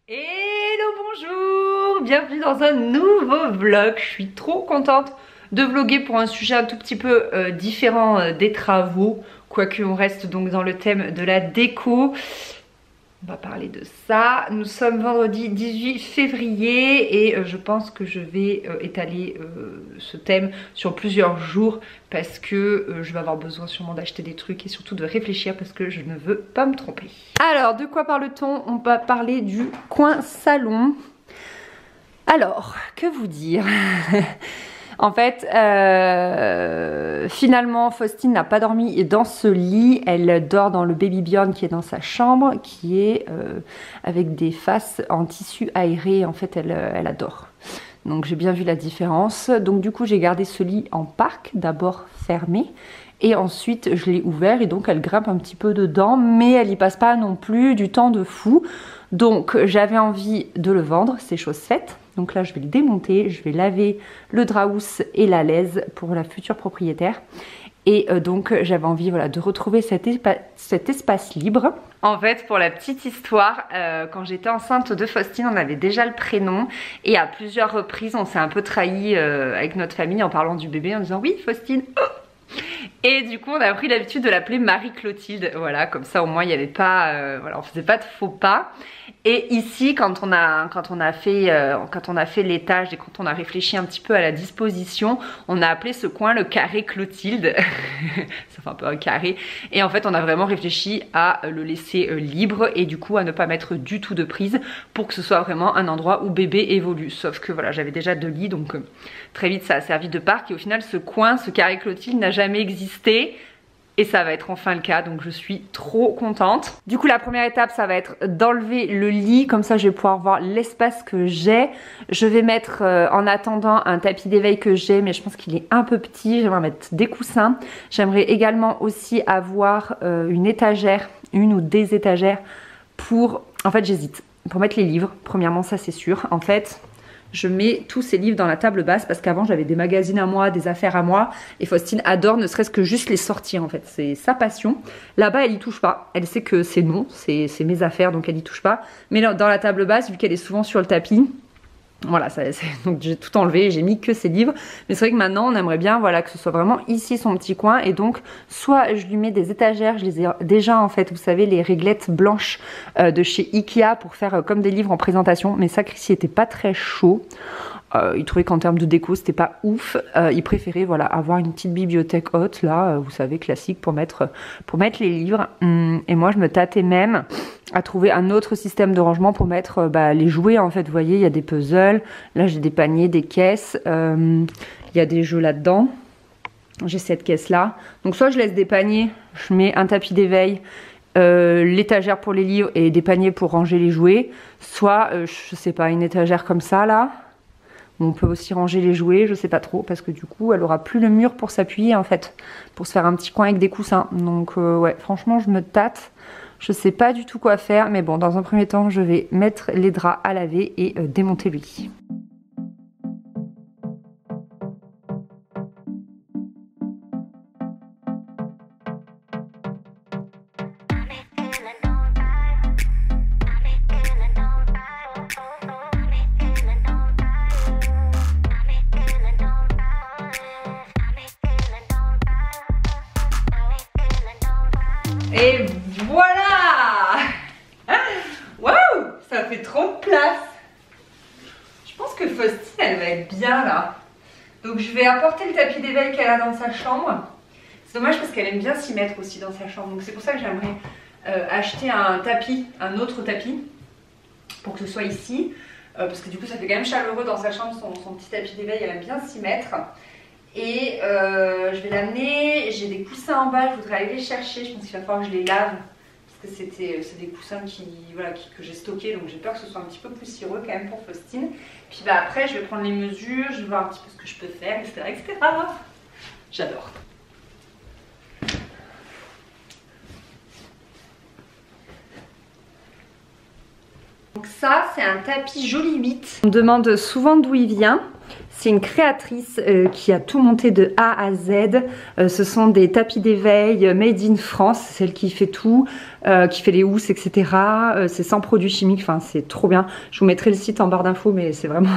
Hello, bonjour, bienvenue dans un nouveau vlog. Je suis trop contente de vlogger pour un sujet un tout petit peu différent des travaux, quoique on reste donc dans le thème de la déco. On va parler de ça. Nous sommes vendredi 18 février et je pense que je vais étaler ce thème sur plusieurs jours parce que je vais avoir besoin sûrement d'acheter des trucs et surtout de réfléchir parce que je ne veux pas me tromper. Alors, de quoi parle-t-on? On va parler du coin salon. Alors, que vous dire? En fait, finalement, Faustine n'a pas dormi dans ce lit. Elle dort dans le Baby Björn qui est dans sa chambre, qui est avec des faces en tissu aéré. En fait, elle adore. Donc, j'ai bien vu la différence. Donc, du coup, j'ai gardé ce lit en parc, d'abord fermé. Et ensuite, je l'ai ouvert et donc, elle grimpe un petit peu dedans. Mais elle n'y passe pas non plus du temps de fou. Donc, j'avais envie de le vendre, c'est chose faite. Donc là, je vais le démonter, je vais laver le draus et la laise pour la future propriétaire. Et donc, j'avais envie de retrouver cet espace libre. En fait, pour la petite histoire, quand j'étais enceinte de Faustine, on avait déjà le prénom. Et à plusieurs reprises, on s'est un peu trahi avec notre famille en parlant du bébé, en disant « Oui, Faustine !» Et du coup, on a pris l'habitude de l'appeler Marie-Clotilde. Voilà, comme ça au moins il n'y avait pas, on faisait pas de faux pas. Et ici, quand on a fait l'étage et quand on a réfléchi un petit peu à la disposition, on a appelé ce coin le carré Clotilde. Ça fait un peu un carré. Et en fait, on a vraiment réfléchi à le laisser libre et du coup à ne pas mettre du tout de prise pour que ce soit vraiment un endroit où bébé évolue. Sauf que voilà, j'avais déjà 2 lits, donc très vite ça a servi de parc. Et au final, ce coin, ce carré Clotilde n'a jamais existé. Et ça va être enfin le cas, donc je suis trop contente. Du coup, la première étape, ça va être d'enlever le lit. Comme ça, je vais pouvoir voir l'espace que j'ai. Je vais mettre en attendant un tapis d'éveil que j'ai, mais je pense qu'il est un peu petit. J'aimerais mettre des coussins. J'aimerais également aussi avoir une étagère, une ou des étagères pour... En fait, j'hésite. Pour mettre les livres, premièrement, ça c'est sûr. En fait... je mets tous ces livres dans la table basse parce qu'avant j'avais des magazines à moi, des affaires à moi et Faustine adore ne serait-ce que juste les sortir en fait, c'est sa passion. Là-bas elle y touche pas, elle sait que c'est non, c'est mes affaires donc elle y touche pas. Mais dans la table basse, vu qu'elle est souvent sur le tapis, voilà, donc j'ai tout enlevé, j'ai mis que ces livres. Mais c'est vrai que maintenant on aimerait bien que ce soit vraiment ici son petit coin. Et donc soit je lui mets des étagères, je les ai déjà en fait, vous savez les réglettes blanches de chez Ikea pour faire comme des livres en présentation. Mais ça, Chrissy était pas très chaud. Il trouvait qu'en termes de déco c'était pas ouf. Il préférait avoir une petite bibliothèque haute là, vous savez, classique pour mettre les livres. Et moi je me tâtais même à trouver un autre système de rangement pour mettre les jouets en fait. Vous voyez, il y a des puzzles, là j'ai des paniers, des caisses, il y a des jeux là-dedans. J'ai cette caisse là. Donc soit je laisse des paniers, je mets un tapis d'éveil, l'étagère pour les livres et des paniers pour ranger les jouets. Soit je sais pas, une étagère comme ça là. On peut aussi ranger les jouets, je sais pas trop, parce que du coup, elle aura plus le mur pour s'appuyer en fait, pour se faire un petit coin avec des coussins. Donc ouais, franchement, je me tâte. Je sais pas du tout quoi faire, mais bon, dans un premier temps, je vais mettre les draps à laver et démonter le lit. Et voilà! Waouh! Ça fait trop de place! Je pense que Faustine, elle va être bien là. Donc je vais apporter le tapis d'éveil qu'elle a dans sa chambre. C'est dommage parce qu'elle aime bien s'y mettre aussi dans sa chambre. Donc c'est pour ça que j'aimerais acheter un tapis, un autre tapis, pour que ce soit ici. Parce que du coup ça fait quand même chaleureux dans sa chambre, son petit tapis d'éveil, elle aime bien s'y mettre. Et je vais l'amener, j'ai des coussins en bas, je voudrais aller les chercher, je pense qu'il va falloir que je les lave. Parce que c'est des coussins que j'ai stockés, donc j'ai peur que ce soit un petit peu poussiéreux quand même pour Faustine. Puis après je vais prendre les mesures, je vais voir un petit peu ce que je peux faire, etc. etc. J'adore. Donc ça c'est un tapis Joli 8. On me demande souvent d'où il vient. C'est une créatrice qui a tout monté de A à Z. Ce sont des tapis d'éveil made in France, celle qui fait tout, qui fait les housses, etc. C'est sans produits chimiques, enfin c'est trop bien. Je vous mettrai le site en barre d'infos, mais c'est vraiment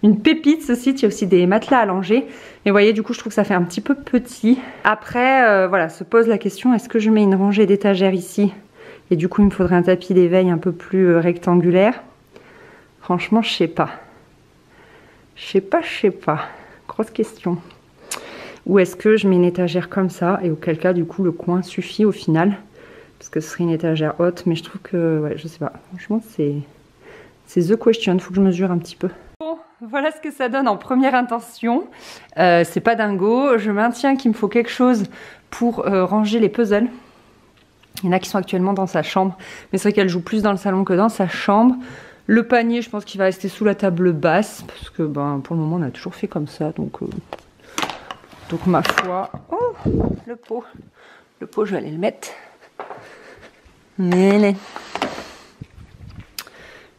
une pépite ce site. Il y a aussi des matelas allongés. Et vous voyez, du coup, je trouve que ça fait un petit peu petit. Après, voilà, se pose la question, est-ce que je mets une rangée d'étagères ici? Et du coup, il me faudrait un tapis d'éveil un peu plus rectangulaire. Franchement, je sais pas. Je sais pas. Grosse question. Ou est-ce que je mets une étagère comme ça et auquel cas, du coup, le coin suffit au final? Parce que ce serait une étagère haute, mais je trouve que, ouais, je sais pas. Franchement, c'est the question. Faut que je mesure un petit peu. Bon, voilà ce que ça donne en première intention. C'est pas dingo. Je maintiens qu'il me faut quelque chose pour ranger les puzzles. Il y en a qui sont actuellement dans sa chambre, mais c'est vrai qu'elle joue plus dans le salon que dans sa chambre. Le panier, je pense qu'il va rester sous la table basse, parce que ben, pour le moment, on a toujours fait comme ça. Donc ma foi... Oh, le pot. Le pot, je vais aller le mettre.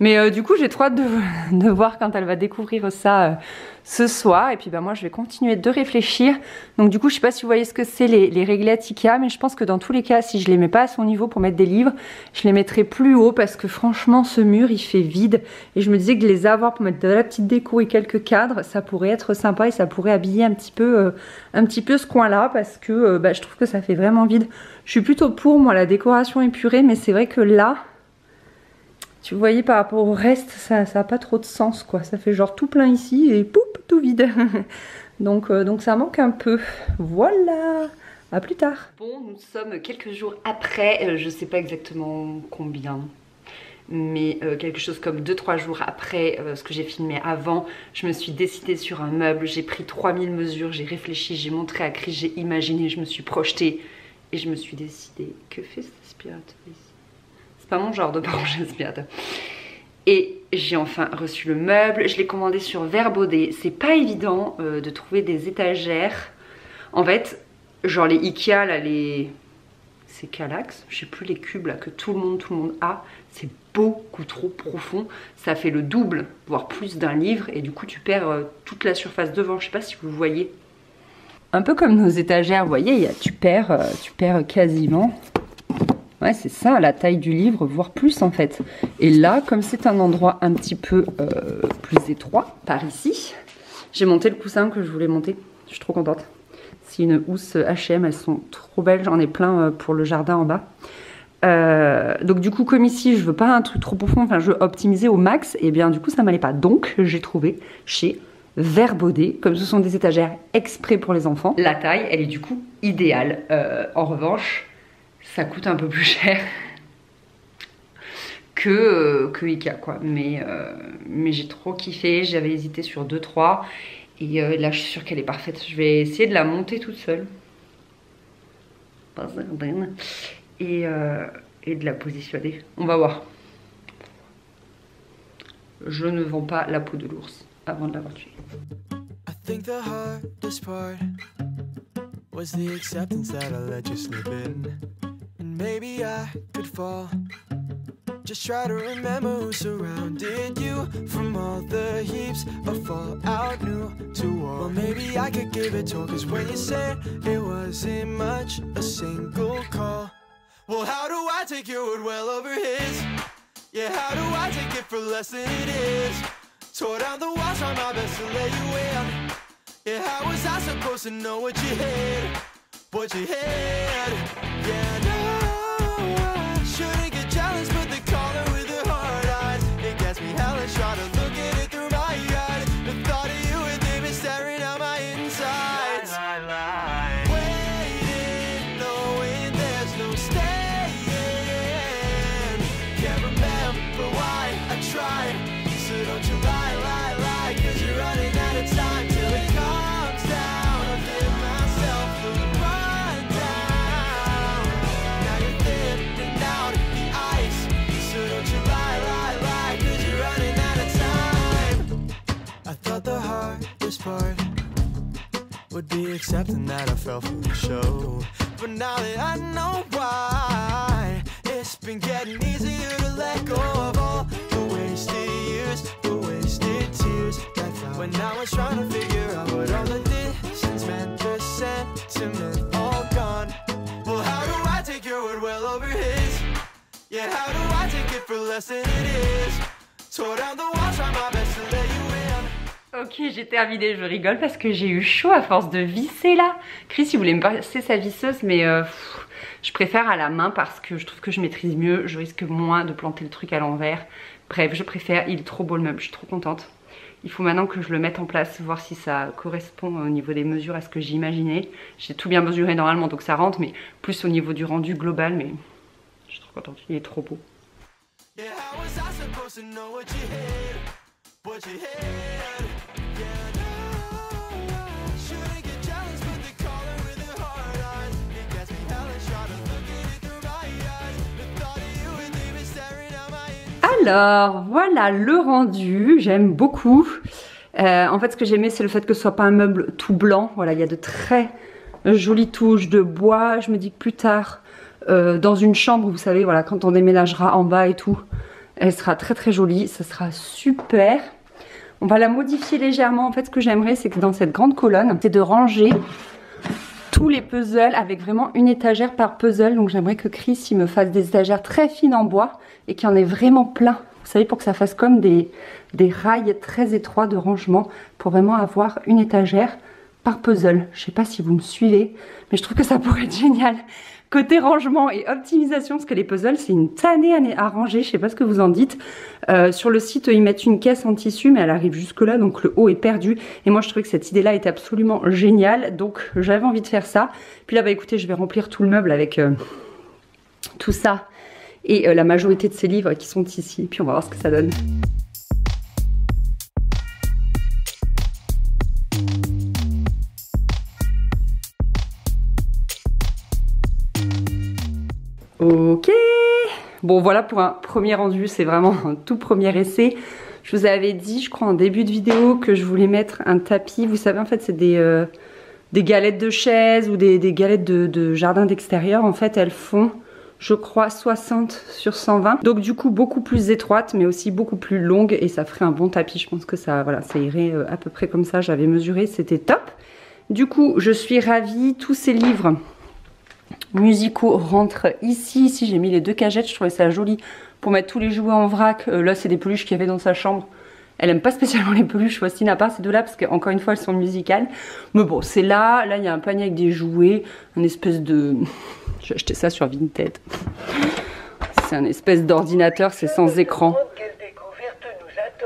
Mais du coup, j'ai trop hâte de voir quand elle va découvrir ça ce soir. Et puis bah, moi, je vais continuer de réfléchir. Donc du coup, je sais pas si vous voyez ce que c'est les réglettes Ikea, mais je pense que dans tous les cas, si je les mets pas à son niveau pour mettre des livres, je les mettrai plus haut parce que franchement, ce mur, il fait vide. Et je me disais que de les avoir pour mettre de la petite déco et quelques cadres, ça pourrait être sympa et ça pourrait habiller un petit peu ce coin-là parce que bah, je trouve que ça fait vraiment vide. Je suis plutôt pour, moi, la décoration épurée, mais c'est vrai que là... Tu voyez par rapport au reste, ça n'a pas trop de sens quoi. Ça fait genre tout plein ici et poup, tout vide. donc ça manque un peu. Voilà, à plus tard. Bon, nous sommes quelques jours après, je sais pas exactement combien, mais quelque chose comme 2-3 jours après ce que j'ai filmé avant, je me suis décidée sur un meuble, j'ai pris 3000 mesures, j'ai réfléchi, j'ai montré à Chris, j'ai imaginé, je me suis projetée et je me suis décidée. Que fait cet aspirateur ici? Pas mon genre de brancher aspirateur. Et j'ai enfin reçu le meuble. Je l'ai commandé sur Verbaudet. C'est pas évident de trouver des étagères. En fait, genre les Ikea là, c'est Kallax, je sais plus, les cubes là que tout le monde a. C'est beaucoup trop profond. Ça fait le double, voire plus d'un livre. Et du coup, tu perds toute la surface devant. Je sais pas si vous voyez. Un peu comme nos étagères, vous voyez, tu perds quasiment. Ouais, c'est ça, la taille du livre, voire plus en fait. Et là, comme c'est un endroit un petit peu plus étroit, par ici, j'ai monté le coussin que je voulais monter. Je suis trop contente. C'est une housse H&M, elles sont trop belles. J'en ai plein pour le jardin en bas. Donc du coup, comme ici, je veux pas un truc trop profond, enfin, je veux optimiser au max. Et bien du coup, ça m'allait pas. Donc, j'ai trouvé chez Verbaudet, comme ce sont des étagères exprès pour les enfants. La taille, elle est du coup idéale. En revanche... ça coûte un peu plus cher que Ikea quoi. Mais j'ai trop kiffé, j'avais hésité sur 2-3 et là je suis sûre qu'elle est parfaite. Je vais essayer de la monter toute seule et de la positionner. On va voir. Je ne vends pas la peau de l'ours avant de l'avoir tué. I think the hardest part was the acceptance that I let you slip in. Maybe I could fall. Just try to remember who surrounded you. From all the heaps of fallout new to war. Well, maybe I could give it to her, cause when you said it wasn't much, a single call. Well, how do I take your word well over his? Yeah, how do I take it for less than it is? Tore down the walls, try my best to let you in. Yeah, how was I supposed to know what you had? What you had? Yeah, no. Shouldn't get jealous, but the caller with the hard eyes, it gets me hellish, try to look at it through my eyes. The thought of you and them is staring out my insides. Waiting, knowing there's no staying. Can't remember why I tried. So don't you lie, cause you're running out of time till it comes down. I'll give myself the rundown. Now you're thinning out the ice. So don't you lie, cause you're running out of time. I thought the hardest part would be accepting that I fell for the show. But now that I know why, it's been getting easier to let go of all the wasted years, the wasted tears that fell when I was trying to Ok, j'ai terminé, je rigole parce que j'ai eu chaud à force de visser là. Chris il voulait me passer sa visseuse mais je préfère à la main parce que je trouve que je maîtrise mieux, je risque moins de planter le truc à l'envers. Bref, je préfère, il est trop beau le meuble, je suis trop contente. Il faut maintenant que je le mette en place, voir si ça correspond au niveau des mesures à ce que j'imaginais. J'ai tout bien mesuré normalement donc ça rentre, mais plus au niveau du rendu global, mais je suis trop contente, il est trop beau. Alors voilà le rendu, j'aime beaucoup. En fait ce que j'aimais c'est le fait que ce soit pas un meuble tout blanc. Voilà, il y a de très jolies touches de bois. Je me dis que plus tard dans une chambre, vous savez, voilà, quand on déménagera en bas et tout, elle sera très très jolie, ça sera super. On va la modifier légèrement. En fait ce que j'aimerais c'est que dans cette grande colonne, c'est de ranger tous les puzzles avec vraiment une étagère par puzzle. Donc j'aimerais que Chris il me fasse des étagères très fines en bois et qu'il y en ait vraiment plein. Vous savez, pour que ça fasse comme des rails très étroits de rangement pour vraiment avoir une étagère par puzzle. Je sais pas si vous me suivez, mais je trouve que ça pourrait être génial. Côté rangement et optimisation, parce que les puzzles c'est une tannée à ranger, je sais pas ce que vous en dites. Sur le site ils mettent une caisse en tissu mais elle arrive jusque là donc le haut est perdu. Et moi je trouvais que cette idée là était absolument géniale, donc j'avais envie de faire ça. Puis là bah écoutez, je vais remplir tout le meuble avec tout ça et la majorité de ces livres qui sont ici. Puis on va voir ce que ça donne. Ok, bon voilà pour un premier rendu, c'est vraiment un tout premier essai. Je vous avais dit, je crois en début de vidéo, que je voulais mettre un tapis. Vous savez en fait c'est des galettes de chaise ou des galettes de jardin d'extérieur. En fait elles font, je crois, 60 sur 120. Donc du coup beaucoup plus étroite mais aussi beaucoup plus longue et ça ferait un bon tapis. Je pense que ça, voilà, ça irait à peu près comme ça. J'avais mesuré, c'était top. Du coup je suis ravie, tous ces livres musicaux rentrent ici. Ici j'ai mis les deux cagettes, je trouvais ça joli pour mettre tous les jouets en vrac. Là c'est des peluches qu'il y avait dans sa chambre. Elle aime pas spécialement les peluches, Faustine à part ces deux là parce qu'encore une fois elles sont musicales. Mais bon c'est là, il y a un panier avec des jouets, un espèce de... J'ai acheté ça sur Vinted. C'est un espèce d'ordinateur, c'est sans écran.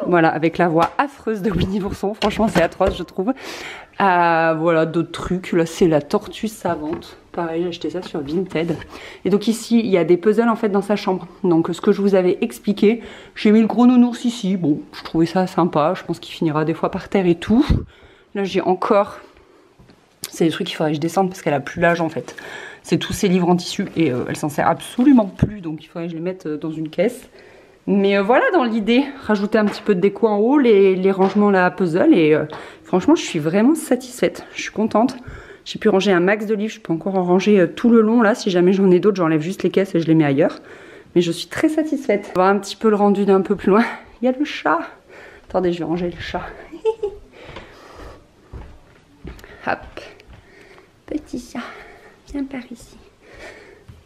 Voilà, avec la voix affreuse de Winnie l'ourson, franchement c'est atroce je trouve. Voilà d'autres trucs, là c'est la tortue savante. Pareil, j'ai acheté ça sur Vinted. Et donc ici, il y a des puzzles en fait dans sa chambre. Donc ce que je vous avais expliqué, j'ai mis le gros nounours ici. Bon, je trouvais ça sympa. Je pense qu'il finira des fois par terre et tout. Là, j'ai encore... C'est des trucs qu'il faudrait que je descende parce qu'elle a plus l'âge en fait. C'est tous ces livres en tissu et elle s'en sert absolument plus. Donc il faudrait que je les mette dans une caisse. Mais voilà, dans l'idée, rajouter un petit peu de déco en haut, les rangements là à puzzle. Et franchement, je suis vraiment satisfaite. Je suis contente. J'ai pu ranger un max de livres, je peux encore en ranger tout le long là. Si jamais j'en ai d'autres, j'enlève juste les caisses et je les mets ailleurs. Mais je suis très satisfaite. On va voir un petit peu le rendu d'un peu plus loin. Il y a le chat. Attendez, je vais ranger le chat. Hop. Petit chat, viens par ici.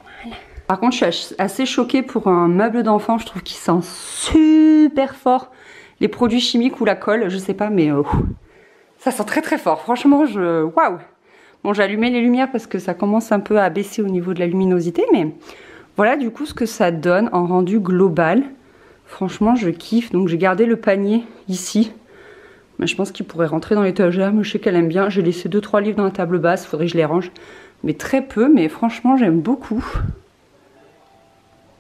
Voilà. Par contre, je suis assez choquée pour un meuble d'enfant. Je trouve qu'il sent super fort les produits chimiques ou la colle. Je sais pas, mais ça sent très très fort. Franchement, waouh. Bon, j'ai allumé les lumières parce que ça commence un peu à baisser au niveau de la luminosité, mais voilà du coup ce que ça donne en rendu global. Franchement, je kiffe. Donc j'ai gardé le panier ici. Mais je pense qu'il pourrait rentrer dans l'étagère, mais je sais qu'elle aime bien. J'ai laissé 2-3 livres dans la table basse, il faudrait que je les range. Mais très peu, mais franchement, j'aime beaucoup.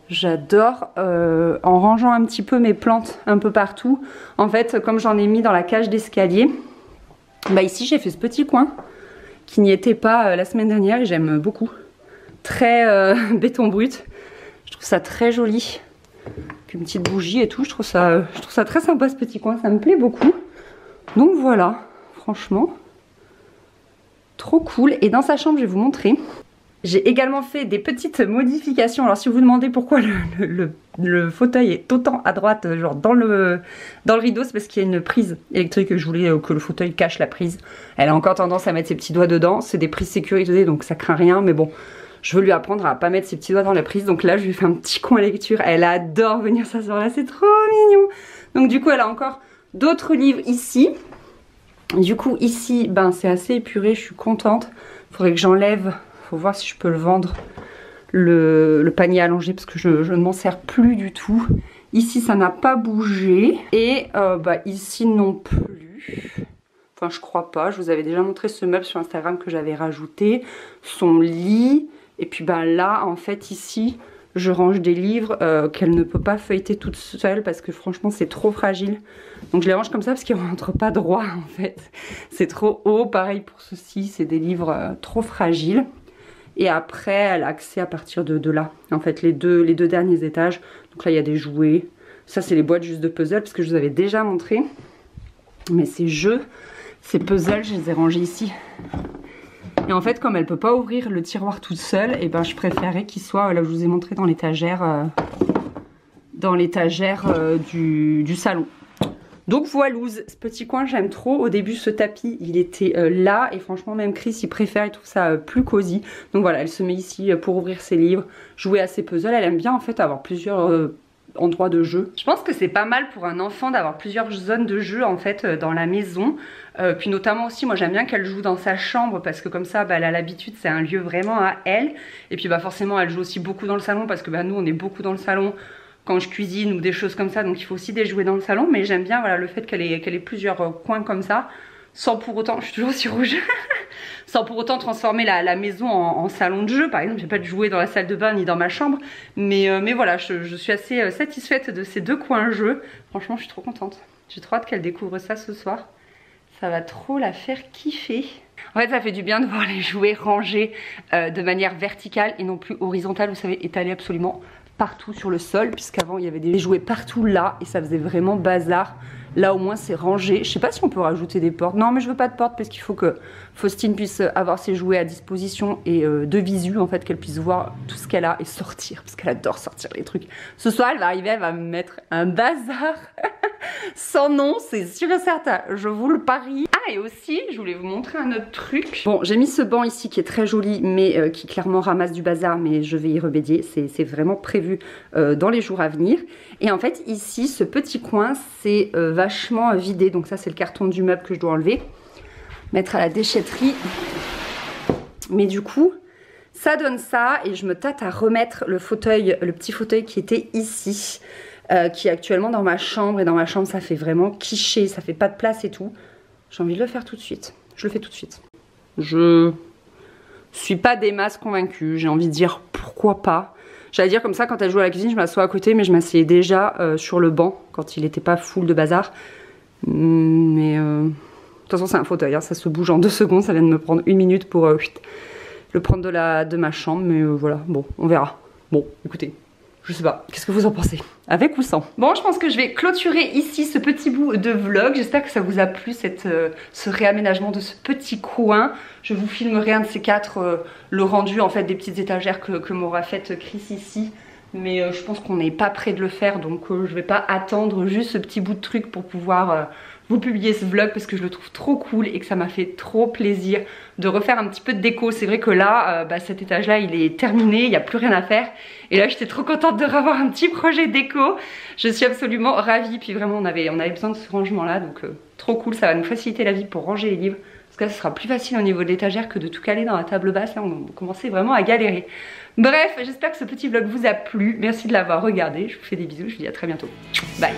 J'adore en rangeant un petit peu mes plantes un peu partout. En fait, comme j'en ai mis dans la cage d'escalier, bah ici j'ai fait ce petit coin qui n'y était pas la semaine dernière et j'aime beaucoup. Très béton brut. Je trouve ça très joli. Puis une petite bougie et tout, je trouve ça très sympa ce petit coin, ça me plaît beaucoup. Donc voilà, franchement, trop cool. Et dans sa chambre, je vais vous montrer. J'ai également fait des petites modifications. Alors si vous vous demandez pourquoi le fauteuil est autant à droite, genre dans le rideau, c'est parce qu'il y a une prise électrique. Je voulais que le fauteuil cache la prise. Elle a encore tendance à mettre ses petits doigts dedans. C'est des prises sécurisées, donc ça craint rien. Mais bon, Je veux lui apprendre à pas mettre ses petits doigts dans la prise. Donc là, je lui fais un petit coin lecture. Elle adore venir s'asseoir là, c'est trop mignon. Donc du coup, elle a encore d'autres livres ici. Du coup, ici, ben, c'est assez épuré, je suis contente. Faudrait que j'enlève, faut voir si je peux le vendre, le panier allongé, parce que je ne m'en sers plus du tout. Ici, ça n'a pas bougé. Et bah, ici non plus. Enfin, je crois pas. Je vous avais déjà montré ce meuble sur Instagram que j'avais rajouté. Son lit. Et puis ben là, en fait, ici, je range des livres qu'elle ne peut pas feuilleter toute seule parce que franchement, c'est trop fragile. Donc je les range comme ça parce qu'ils ne rentrent pas droit, en fait. C'est trop haut. Pareil pour ceci, c'est des livres trop fragiles. Et après, elle a accès à partir de là. En fait, les deux derniers étages. Donc là, il y a des jouets. Ça, c'est les boîtes juste de puzzle parce que je vous avais déjà montré. Mais ces jeux, ces puzzles, je les ai rangés ici. Et en fait, comme elle peut pas ouvrir le tiroir toute seule, et ben je préférais qu'il soit, là je vous ai montré, dans l'étagère du salon. Donc voilà, ce petit coin j'aime trop. Au début ce tapis il était là et franchement même Chris il préfère, il trouve ça plus cosy. Donc voilà, elle se met ici pour ouvrir ses livres, jouer à ses puzzles. Elle aime bien en fait avoir plusieurs endroits de jeu. Je pense que c'est pas mal pour un enfant d'avoir plusieurs zones de jeu en fait dans la maison. Puis notamment aussi moi j'aime bien qu'elle joue dans sa chambre parce que comme ça bah, elle a l'habitude, c'est un lieu vraiment à elle. Et puis bah forcément elle joue aussi beaucoup dans le salon parce que bah, nous on est beaucoup dans le salon quand je cuisine ou des choses comme ça, donc il faut aussi des jouets dans le salon. Mais j'aime bien voilà, le fait qu'elle ait plusieurs coins comme ça, sans pour autant, je suis toujours aussi rouge, sans pour autant transformer la maison en salon de jeu. Par exemple, j'ai pas de jouets dans la salle de bain ni dans ma chambre, mais voilà, je suis assez satisfaite de ces deux coins jeux. Franchement, je suis trop contente. J'ai trop hâte qu'elle découvre ça ce soir. Ça va trop la faire kiffer. En fait, ça fait du bien de voir les jouets rangés de manière verticale et non plus horizontale, vous savez, étalés absolument partout sur le sol, puisqu'avant il y avait des jouets partout là et ça faisait vraiment bazar. Là au moins c'est rangé. Je sais pas si on peut rajouter des portes. Non mais je veux pas de porte parce qu'il faut que Faustine puisse avoir ses jouets à disposition et de visu en fait, qu'elle puisse voir tout ce qu'elle a et sortir parce qu'elle adore sortir les trucs. Ce soir elle va arriver, elle va me mettre un bazar sans nom, c'est sûr et certain, je vous le parie. Ah et aussi je voulais vous montrer un autre truc. Bon, j'ai mis ce banc ici qui est très joli mais qui clairement ramasse du bazar, mais je vais y remédier, c'est vraiment prévu dans les jours à venir. Et en fait ici ce petit coin c'est vachement vidé, donc ça c'est le carton du meuble que je dois enlever, mettre à la déchetterie. Mais du coup ça donne ça et je me tâte à remettre le fauteuil, le petit fauteuil qui était ici, qui est actuellement dans ma chambre, et dans ma chambre ça fait vraiment quicher, ça fait pas de place et tout. J'ai envie de le faire tout de suite, je le fais tout de suite. Je suis pas des masses convaincue, j'ai envie de dire pourquoi pas. J'allais dire comme ça, quand elle joue à la cuisine, je m'assois à côté, mais je m'asseyais déjà sur le banc quand il n'était pas full de bazar. Mais de toute façon, c'est un fauteuil, hein, ça se bouge en 2 secondes. Ça vient de me prendre 1 minute pour le prendre de ma chambre. Mais voilà, bon, on verra. Bon, écoutez, je sais pas, qu'est-ce que vous en pensez? Avec ou sans? Bon, je pense que je vais clôturer ici ce petit bout de vlog. J'espère que ça vous a plu, ce réaménagement de ce petit coin. Je vous filmerai un de ces quatre, le rendu en fait des petites étagères que m'aura fait Chris ici. Mais je pense qu'on n'est pas près de le faire, donc je vais pas attendre juste ce petit bout de truc pour pouvoir vous publier ce vlog, parce que je le trouve trop cool et que ça m'a fait trop plaisir de refaire un petit peu de déco. C'est vrai que là, bah, cet étage là il est terminé, il n'y a plus rien à faire. Et là j'étais trop contente de revoir un petit projet déco. Je suis absolument ravie, puis vraiment on avait besoin de ce rangement là, donc trop cool, ça va nous faciliter la vie pour ranger les livres. Parce que là ce sera plus facile au niveau de l'étagère que de tout caler dans la table basse, là on commençait vraiment à galérer. Bref, j'espère que ce petit vlog vous a plu, merci de l'avoir regardé, je vous fais des bisous, je vous dis à très bientôt. Bye.